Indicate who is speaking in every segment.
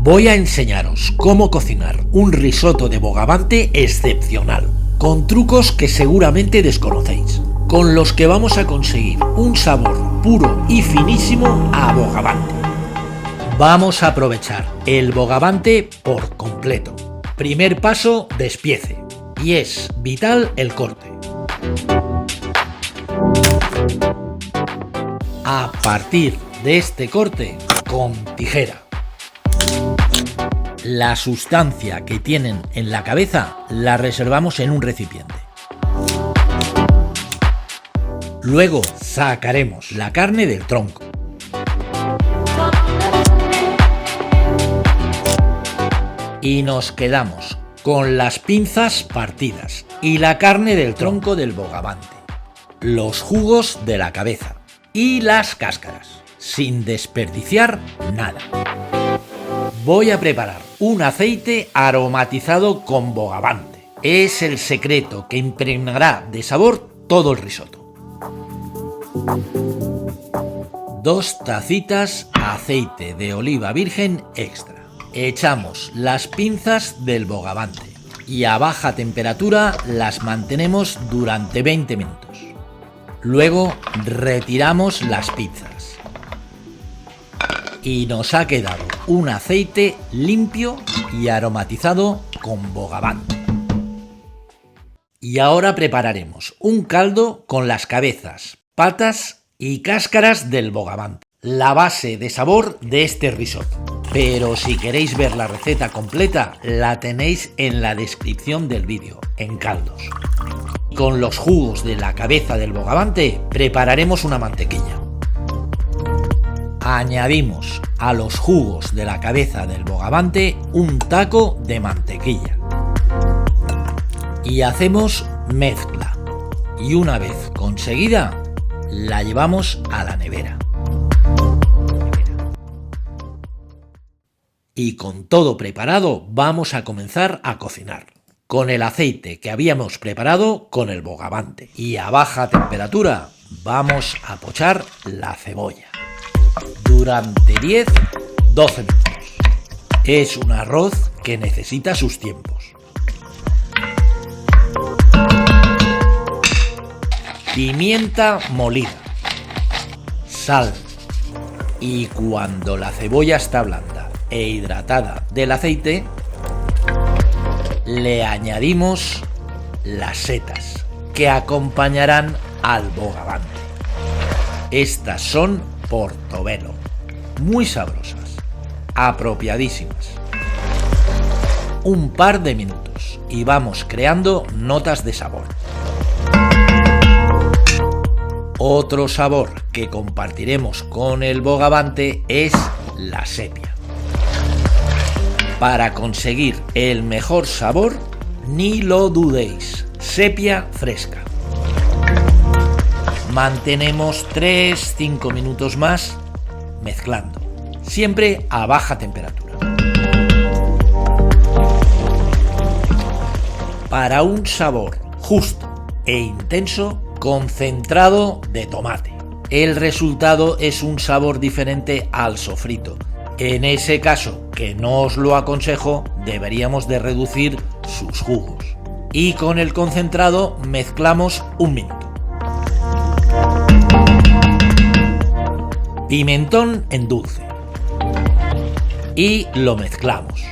Speaker 1: Voy a enseñaros cómo cocinar un risotto de bogavante excepcional, con trucos que seguramente desconocéis, con los que vamos a conseguir un sabor puro y finísimo a bogavante. Vamos a aprovechar el bogavante por completo. Primer paso, despiece, y es vital el corte. A partir de este corte, con tijera. La sustancia que tienen en la cabeza la reservamos en un recipiente. Luego sacaremos la carne del tronco. Y nos quedamos con las pinzas partidas y la carne del tronco del bogavante, los jugos de la cabeza y las cáscaras, sin desperdiciar nada. Voy a preparar un aceite aromatizado con bogavante. Es el secreto que impregnará de sabor todo el risotto. 2 tacitas aceite de oliva virgen extra. Echamos las pinzas del bogavante y a baja temperatura las mantenemos durante 20 minutos. Luego retiramos las pinzas. Y nos ha quedado un aceite limpio y aromatizado con bogavante. Y ahora prepararemos un caldo con las cabezas, patas y cáscaras del bogavante, la base de sabor de este risotto. Pero si queréis ver la receta completa, la tenéis en la descripción del vídeo, en caldos. Con los jugos de la cabeza del bogavante prepararemos una mantequilla. Añadimos a los jugos de la cabeza del bogavante un taco de mantequilla. Y hacemos mezcla. Y una vez conseguida, la llevamos a la nevera. Y con todo preparado, vamos a comenzar a cocinar. Con el aceite que habíamos preparado con el bogavante. Y a baja temperatura vamos a pochar la cebolla. Durante 10-12 minutos. Es un arroz que necesita sus tiempos. Pimienta molida. Sal. Y cuando la cebolla está blanda e hidratada del aceite, le añadimos las setas que acompañarán al bogavante. Estas son portobello, muy sabrosas, apropiadísimas. Un par de minutos y vamos creando notas de sabor. Otro sabor que compartiremos con el bogavante es la sepia. Para conseguir el mejor sabor, ni lo dudéis, sepia fresca. Mantenemos 3-5 minutos más mezclando, siempre a baja temperatura. Para un sabor justo e intenso, concentrado de tomate. El resultado es un sabor diferente al sofrito. En ese caso, que no os lo aconsejo, deberíamos de reducir sus jugos. Y con el concentrado mezclamos 1 minuto. Pimentón en dulce. Y lo mezclamos.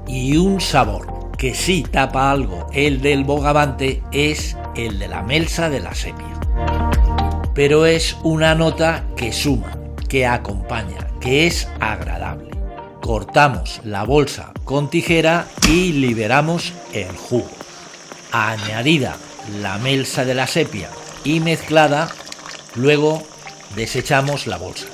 Speaker 1: Y un sabor que sí tapa algo el del bogavante es el de la melsa de la sepia. Pero es una nota que suma, que acompaña, que es agradable. Cortamos la bolsa con tijera y liberamos el jugo. Añadida la melsa de la sepia y mezclada, luego desechamos la bolsa.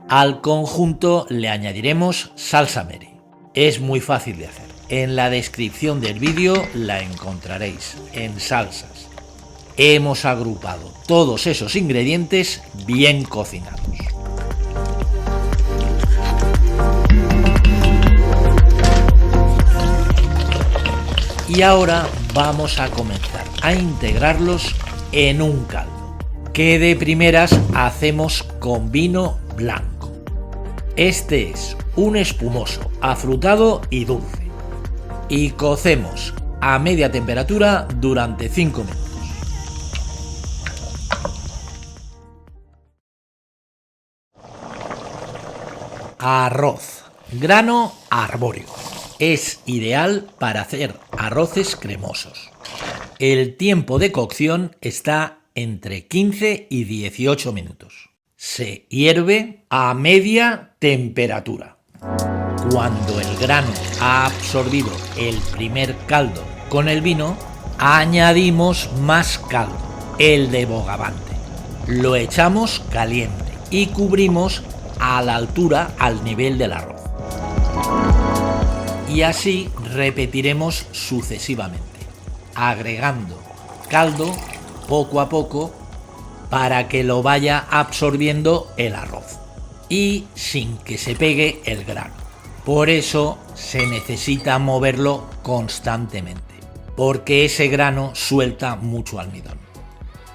Speaker 1: Al conjunto le añadiremos salsa Mary. Es muy fácil de hacer. En la descripción del vídeo la encontraréis en salsas. Hemos agrupado todos esos ingredientes bien cocinados. Y ahora vamos a comenzar a integrarlos en un caldo, que de primeras hacemos con vino blanco. Este es un espumoso, afrutado y dulce. Y cocemos a media temperatura durante 5 minutos. Arroz, grano arbóreo. Es ideal para hacer arroces cremosos. El tiempo de cocción está entre 15 y 18 minutos. Se hierve a media temperatura. Cuando el grano ha absorbido el primer caldo con el vino, añadimos más caldo, el de bogavante. Lo echamos caliente y cubrimos a la altura, al nivel del arroz. Y así repetiremos sucesivamente, agregando caldo poco a poco para que lo vaya absorbiendo el arroz y sin que se pegue el grano. Por eso se necesita moverlo constantemente, porque ese grano suelta mucho almidón.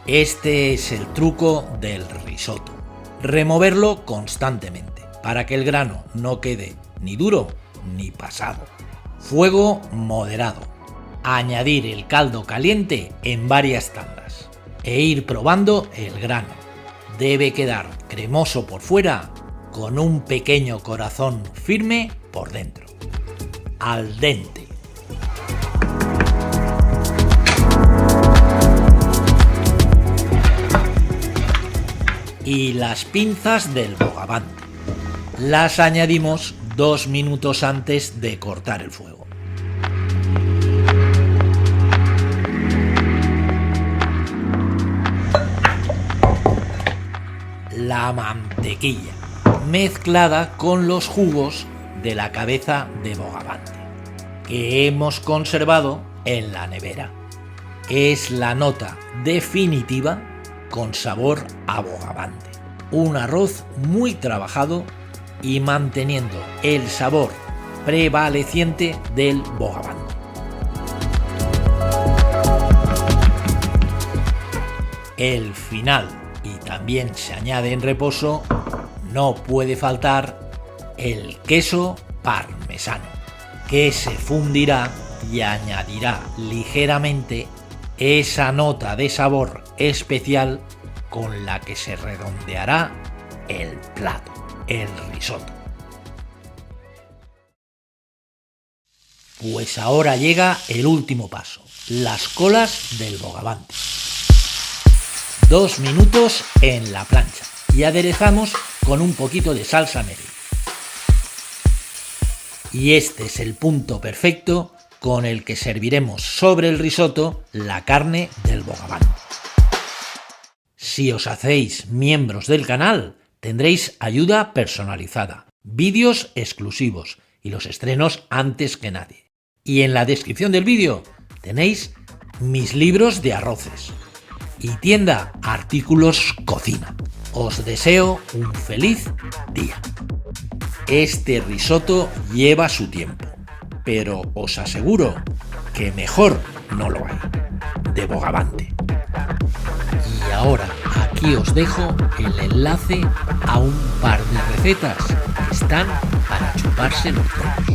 Speaker 1: Este es el truco del risotto. Removerlo constantemente para que el grano no quede ni duro ni pasado. Fuego moderado. Añadir el caldo caliente en varias tandas e ir probando el grano. Debe quedar cremoso por fuera con un pequeño corazón firme por dentro. Al dente. Y las pinzas del bogavante. Las añadimos 2 minutos antes de cortar el fuego. La mantequilla, mezclada con los jugos de la cabeza de bogavante, que hemos conservado en la nevera. Es la nota definitiva con sabor a bogavante. Un arroz muy trabajado y manteniendo el sabor prevaleciente del bogavante. El final, y también se añade en reposo, no puede faltar el queso parmesano, que se fundirá y añadirá ligeramente esa nota de sabor especial con la que se redondeará el plato, el risotto. Pues ahora llega el último paso, las colas del bogavante. 2 minutos en la plancha y aderezamos con un poquito de salsa Mary. Y este es el punto perfecto con el que serviremos sobre el risotto la carne del bogavante. Si os hacéis miembros del canal, tendréis ayuda personalizada, vídeos exclusivos y los estrenos antes que nadie. Y en la descripción del vídeo tenéis mis libros de arroces y tienda Artículos Cocina. Os deseo un feliz día. Este risotto lleva su tiempo, pero os aseguro que mejor no lo hay. De bogavante. Y ahora aquí os dejo el enlace a un par de recetas que están para chuparse los dedos.